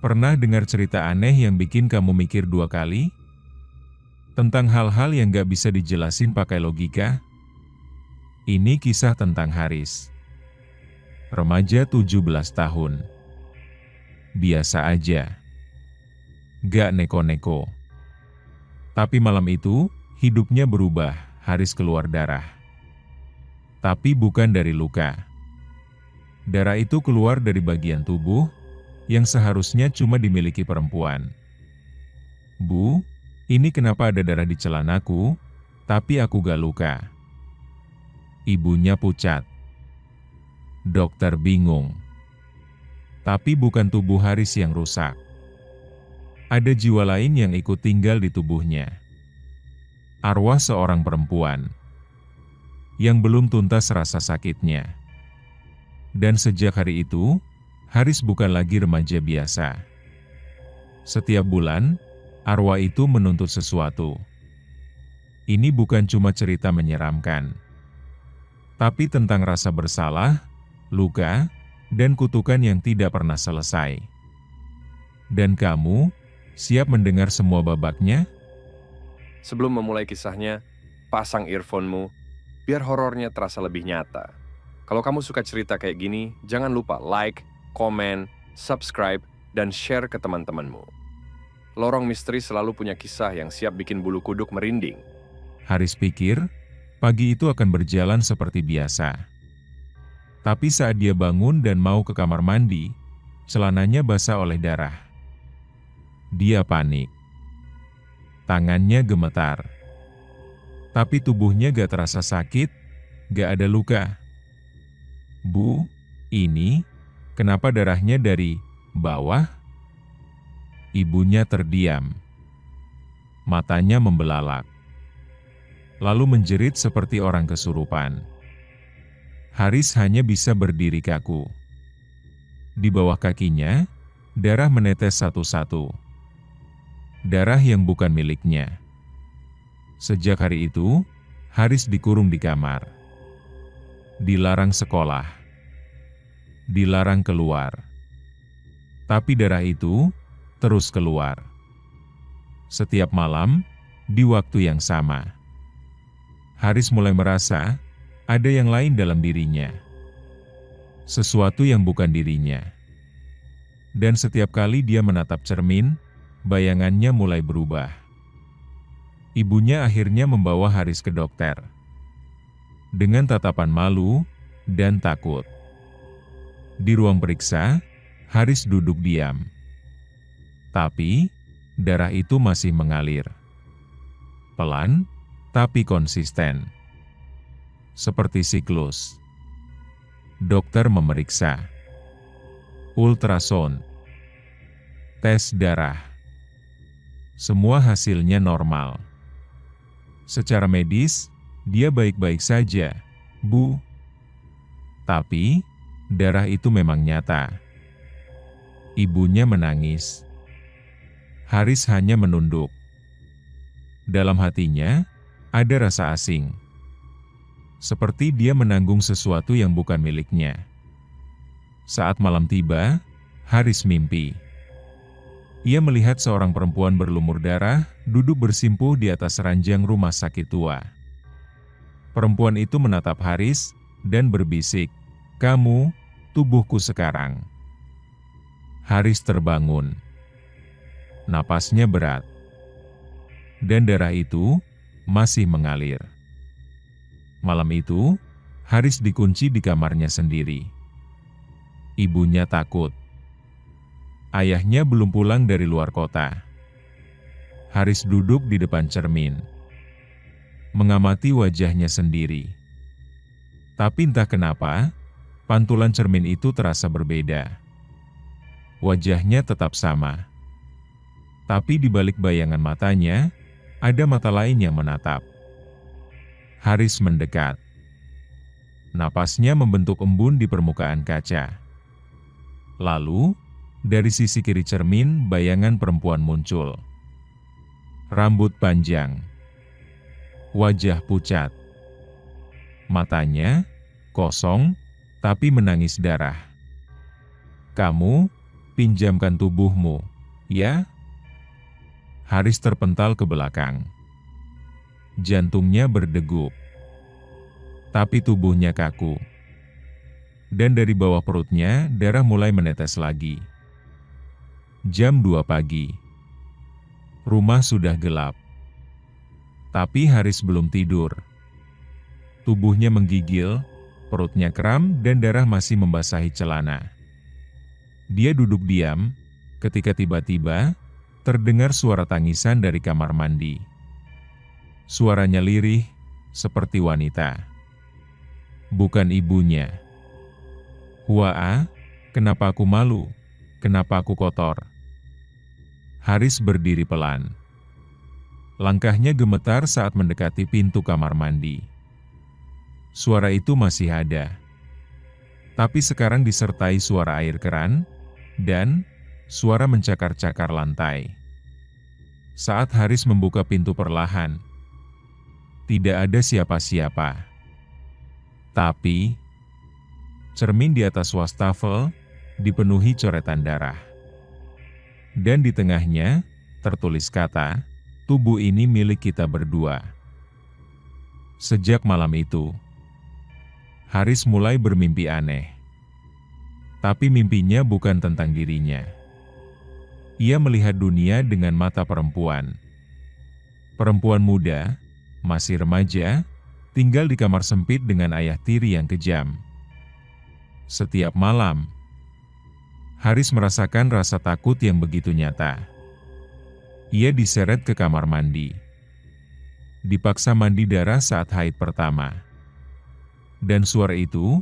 Pernah dengar cerita aneh yang bikin kamu mikir dua kali? Tentang hal-hal yang gak bisa dijelasin pakai logika? Ini kisah tentang Haris. Remaja 17 tahun. Biasa aja. Gak neko-neko. Tapi malam itu, hidupnya berubah. Haris keluar darah. Tapi bukan dari luka. Darah itu keluar dari bagian tubuh yang seharusnya cuma dimiliki perempuan. Bu, ini kenapa ada darah di celanaku, tapi aku gak luka? Ibunya pucat. Dokter bingung. Tapi bukan tubuh Haris yang rusak. Ada jiwa lain yang ikut tinggal di tubuhnya. Arwah seorang perempuan yang belum tuntas rasa sakitnya. Dan sejak hari itu, Haris bukan lagi remaja biasa. Setiap bulan, arwah itu menuntut sesuatu. Ini bukan cuma cerita menyeramkan, tapi tentang rasa bersalah, luka, dan kutukan yang tidak pernah selesai. Dan kamu, siap mendengar semua babaknya? Sebelum memulai kisahnya, pasang earphone-mu, biar horornya terasa lebih nyata. Kalau kamu suka cerita kayak gini, jangan lupa like, komen, subscribe, dan share ke teman-temanmu. Lorong Misteri selalu punya kisah yang siap bikin bulu kuduk merinding. Haris pikir, pagi itu akan berjalan seperti biasa. Tapi saat dia bangun dan mau ke kamar mandi, celananya basah oleh darah. Dia panik. Tangannya gemetar. Tapi tubuhnya gak terasa sakit, gak ada luka. Bu, ini kenapa darahnya dari bawah? Ibunya terdiam. Matanya membelalak. Lalu menjerit seperti orang kesurupan. Haris hanya bisa berdiri kaku. Di bawah kakinya, darah menetes satu-satu. Darah yang bukan miliknya. Sejak hari itu, Haris dikurung di kamar. Dilarang sekolah. Dilarang keluar. Tapi darah itu terus keluar. Setiap malam, di waktu yang sama. Haris mulai merasa ada yang lain dalam dirinya. Sesuatu yang bukan dirinya. Dan setiap kali dia menatap cermin, bayangannya mulai berubah. Ibunya akhirnya membawa Haris ke dokter. Dengan tatapan malu dan takut. Di ruang periksa, Haris duduk diam. Tapi, darah itu masih mengalir. Pelan, tapi konsisten. Seperti siklus. Dokter memeriksa. Ultrasound. Tes darah. Semua hasilnya normal. Secara medis, dia baik-baik saja, Bu. Tapi, darah itu memang nyata. Ibunya menangis. Haris hanya menunduk. Dalam hatinya, ada rasa asing. Seperti dia menanggung sesuatu yang bukan miliknya. Saat malam tiba, Haris mimpi. Ia melihat seorang perempuan berlumur darah, duduk bersimpuh di atas ranjang rumah sakit tua. Perempuan itu menatap Haris, dan berbisik, "Kamu, tubuhku sekarang." Haris terbangun. Napasnya berat. Dan darah itu masih mengalir. Malam itu, Haris dikunci di kamarnya sendiri. Ibunya takut. Ayahnya belum pulang dari luar kota. Haris duduk di depan cermin. Mengamati wajahnya sendiri. Tapi entah kenapa, pantulan cermin itu terasa berbeda. Wajahnya tetap sama. Tapi di balik bayangan matanya, ada mata lain yang menatap. Haris mendekat. Napasnya membentuk embun di permukaan kaca. Lalu, dari sisi kiri cermin, bayangan perempuan muncul. Rambut panjang. Wajah pucat. Matanya kosong, tapi menangis darah. "Kamu Pinjamkan tubuhmu, ya? Haris terpental ke belakang. Jantungnya berdegup. Tapi tubuhnya kaku. Dan dari bawah perutnya, darah mulai menetes lagi. Jam 2 pagi. Rumah sudah gelap. Tapi Haris belum tidur. Tubuhnya menggigil, perutnya kram dan darah masih membasahi celana. Dia duduk diam, ketika tiba-tiba, terdengar suara tangisan dari kamar mandi. Suaranya lirih, seperti wanita. Bukan ibunya. "Huaa, kenapa aku malu? Kenapa aku kotor?" Haris berdiri pelan. Langkahnya gemetar saat mendekati pintu kamar mandi. Suara itu masih ada. Tapi sekarang disertai suara air keran, dan suara mencakar-cakar lantai. Saat Haris membuka pintu perlahan, tidak ada siapa-siapa. Tapi, cermin di atas wastafel dipenuhi coretan darah. Dan di tengahnya, tertulis kata, "Tubuh ini milik kita berdua." Sejak malam itu, Haris mulai bermimpi aneh. Tapi mimpinya bukan tentang dirinya. Ia melihat dunia dengan mata perempuan. Perempuan muda, masih remaja, tinggal di kamar sempit dengan ayah tiri yang kejam. Setiap malam, Haris merasakan rasa takut yang begitu nyata. Ia diseret ke kamar mandi. Dipaksa mandi darah saat haid pertama. Dan suara itu,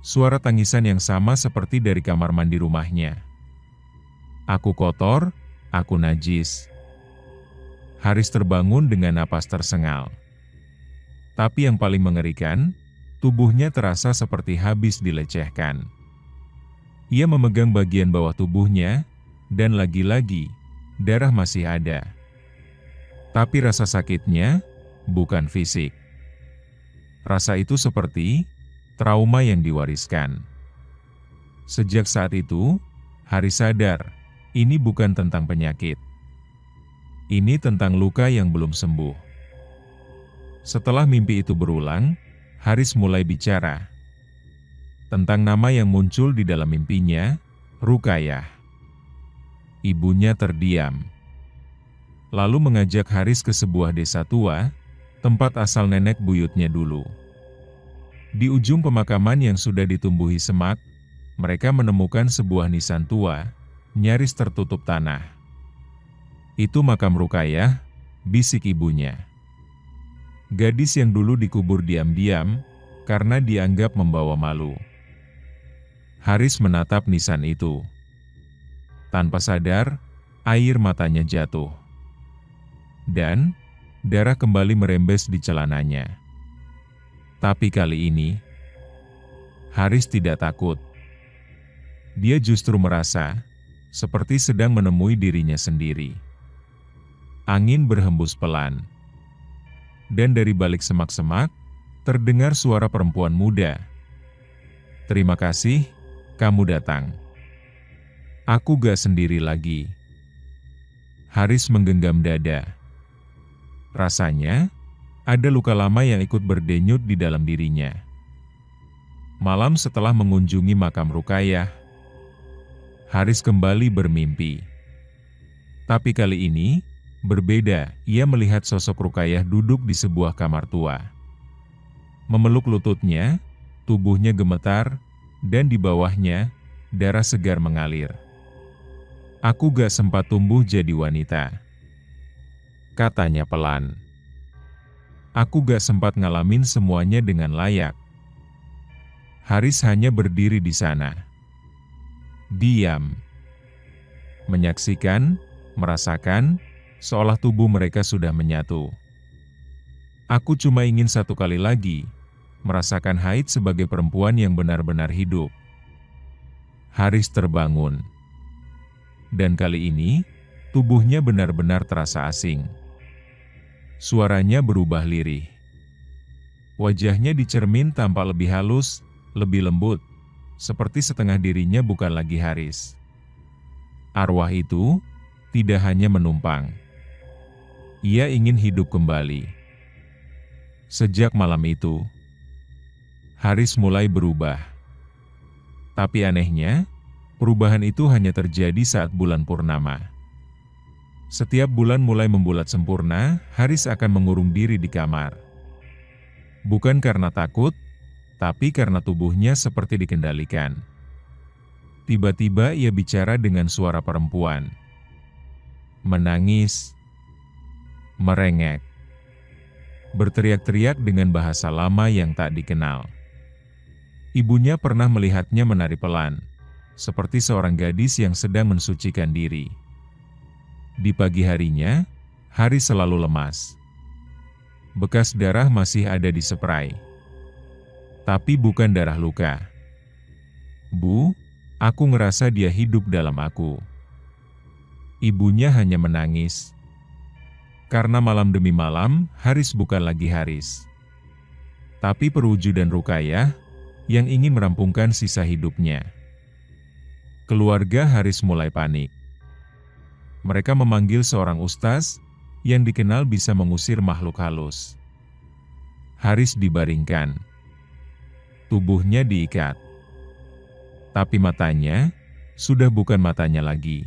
suara tangisan yang sama seperti dari kamar mandi rumahnya. "Aku kotor, aku najis." Haris terbangun dengan napas tersengal. Tapi yang paling mengerikan, tubuhnya terasa seperti habis dilecehkan. Ia memegang bagian bawah tubuhnya, dan lagi-lagi, darah masih ada. Tapi rasa sakitnya bukan fisik. Rasa itu seperti trauma yang diwariskan. Sejak saat itu, Haris sadar, ini bukan tentang penyakit. Ini tentang luka yang belum sembuh. Setelah mimpi itu berulang, Haris mulai bicara tentang nama yang muncul di dalam mimpinya, Rukayah. Ibunya terdiam, lalu mengajak Haris ke sebuah desa tua, tempat asal nenek buyutnya dulu. Di ujung pemakaman yang sudah ditumbuhi semak, mereka menemukan sebuah nisan tua, nyaris tertutup tanah. "Itu makam Rukayah," bisik ibunya. Gadis yang dulu dikubur diam-diam, karena dianggap membawa malu. Haris menatap nisan itu. Tanpa sadar, air matanya jatuh. Dan, darah kembali merembes di celananya. Tapi kali ini, Haris tidak takut. Dia justru merasa seperti sedang menemui dirinya sendiri. Angin berhembus pelan. Dan dari balik semak-semak, terdengar suara perempuan muda. "Terima kasih, kamu datang. Aku gak sendiri lagi." Haris menggenggam dada. Rasanya, ada luka lama yang ikut berdenyut di dalam dirinya. Malam setelah mengunjungi makam Rukayah, Haris kembali bermimpi. Tapi kali ini, berbeda, ia melihat sosok Rukayah duduk di sebuah kamar tua. Memeluk lututnya, tubuhnya gemetar, dan di bawahnya, darah segar mengalir. "Aku gak sempat tumbuh jadi wanita," katanya pelan. "Aku gak sempat ngalamin semuanya dengan layak." Haris hanya berdiri di sana. Diam. Menyaksikan, merasakan, seolah tubuh mereka sudah menyatu. "Aku cuma ingin satu kali lagi, merasakan haid sebagai perempuan yang benar-benar hidup." Haris terbangun. Dan kali ini, tubuhnya benar-benar terasa asing. Suaranya berubah lirih. Wajahnya di cermin tampak lebih halus, lebih lembut, seperti setengah dirinya bukan lagi Haris. Arwah itu tidak hanya menumpang. Ia ingin hidup kembali. Sejak malam itu, Haris mulai berubah. Tapi anehnya, perubahan itu hanya terjadi saat bulan purnama. Setiap bulan mulai membulat sempurna, Haris akan mengurung diri di kamar. Bukan karena takut, tapi karena tubuhnya seperti dikendalikan. Tiba-tiba ia bicara dengan suara perempuan. Menangis, merengek, berteriak-teriak dengan bahasa lama yang tak dikenal. Ibunya pernah melihatnya menari pelan, seperti seorang gadis yang sedang mensucikan diri. Di pagi harinya, Haris selalu lemas. Bekas darah masih ada di spray. Tapi bukan darah luka. Bu, aku ngerasa dia hidup dalam aku. Ibunya hanya menangis. Karena malam demi malam, Haris bukan lagi Haris. Tapi perwujudan Rukayah yang ingin merampungkan sisa hidupnya. Keluarga Haris mulai panik. Mereka memanggil seorang ustaz yang dikenal bisa mengusir makhluk halus. Haris dibaringkan. Tubuhnya diikat. Tapi matanya sudah bukan matanya lagi.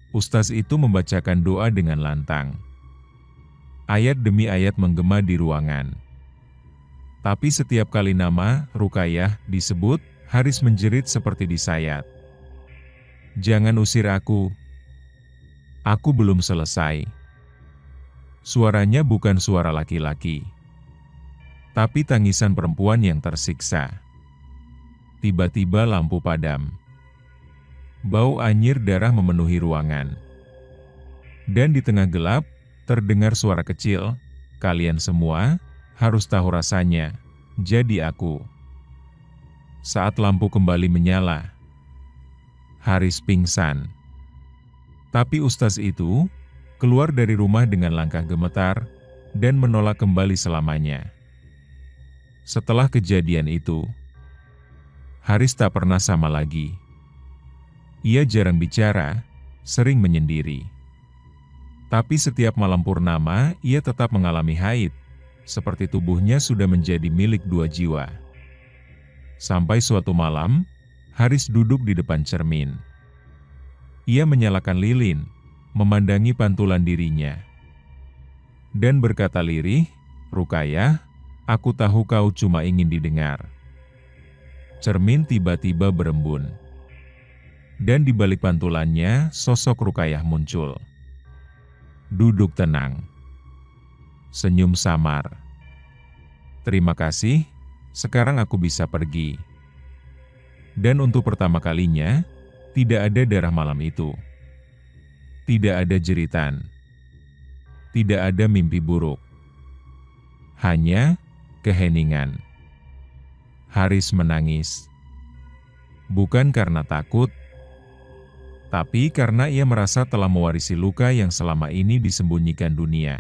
Ustaz itu membacakan doa dengan lantang. Ayat demi ayat menggema di ruangan. Tapi setiap kali nama Rukayah disebut, Haris menjerit seperti disayat. Jangan usir aku. Aku belum selesai. Suaranya bukan suara laki-laki, tapi tangisan perempuan yang tersiksa. Tiba-tiba lampu padam. Bau anyir darah memenuhi ruangan. Dan di tengah gelap, terdengar suara kecil, kalian semua harus tahu rasanya, jadi aku. Saat lampu kembali menyala, Haris pingsan. Tapi ustaz itu keluar dari rumah dengan langkah gemetar dan menolak kembali selamanya. Setelah kejadian itu, Haris tak pernah sama lagi. Ia jarang bicara, sering menyendiri. Tapi setiap malam purnama, ia tetap mengalami haid, seperti tubuhnya sudah menjadi milik dua jiwa. Sampai suatu malam, Haris duduk di depan cermin. Ia menyalakan lilin, memandangi pantulan dirinya. Dan berkata lirih, Rukayah, aku tahu kau cuma ingin didengar. Cermin tiba-tiba berembun. Dan di balik pantulannya, sosok Rukayah muncul. Duduk tenang. Senyum samar. Terima kasih, sekarang aku bisa pergi. Dan untuk pertama kalinya, tidak ada darah malam itu. Tidak ada jeritan. Tidak ada mimpi buruk. Hanya keheningan. Haris menangis. Bukan karena takut, tapi karena ia merasa telah mewarisi luka yang selama ini disembunyikan dunia.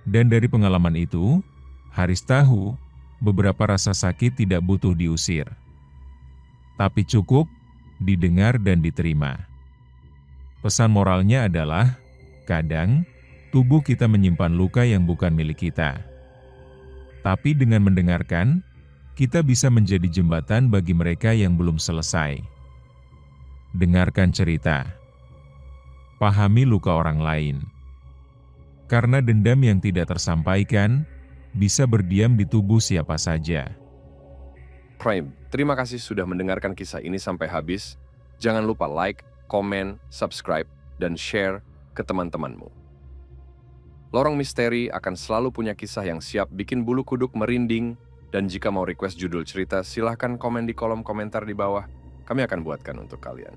Dan dari pengalaman itu, Haris tahu beberapa rasa sakit tidak butuh diusir, tapi cukup didengar dan diterima. Pesan moralnya adalah, kadang tubuh kita menyimpan luka yang bukan milik kita. Tapi dengan mendengarkan, kita bisa menjadi jembatan bagi mereka yang belum selesai. Dengarkan cerita. Pahami luka orang lain. Karena dendam yang tidak tersampaikan, bisa berdiam di tubuh siapa saja. Prime, terima kasih sudah mendengarkan kisah ini sampai habis. Jangan lupa like, komen, subscribe, dan share ke teman-temanmu. Lorong Misteri akan selalu punya kisah yang siap bikin bulu kuduk merinding, dan jika mau request judul cerita, silahkan komen di kolom komentar di bawah. Kami akan buatkan untuk kalian.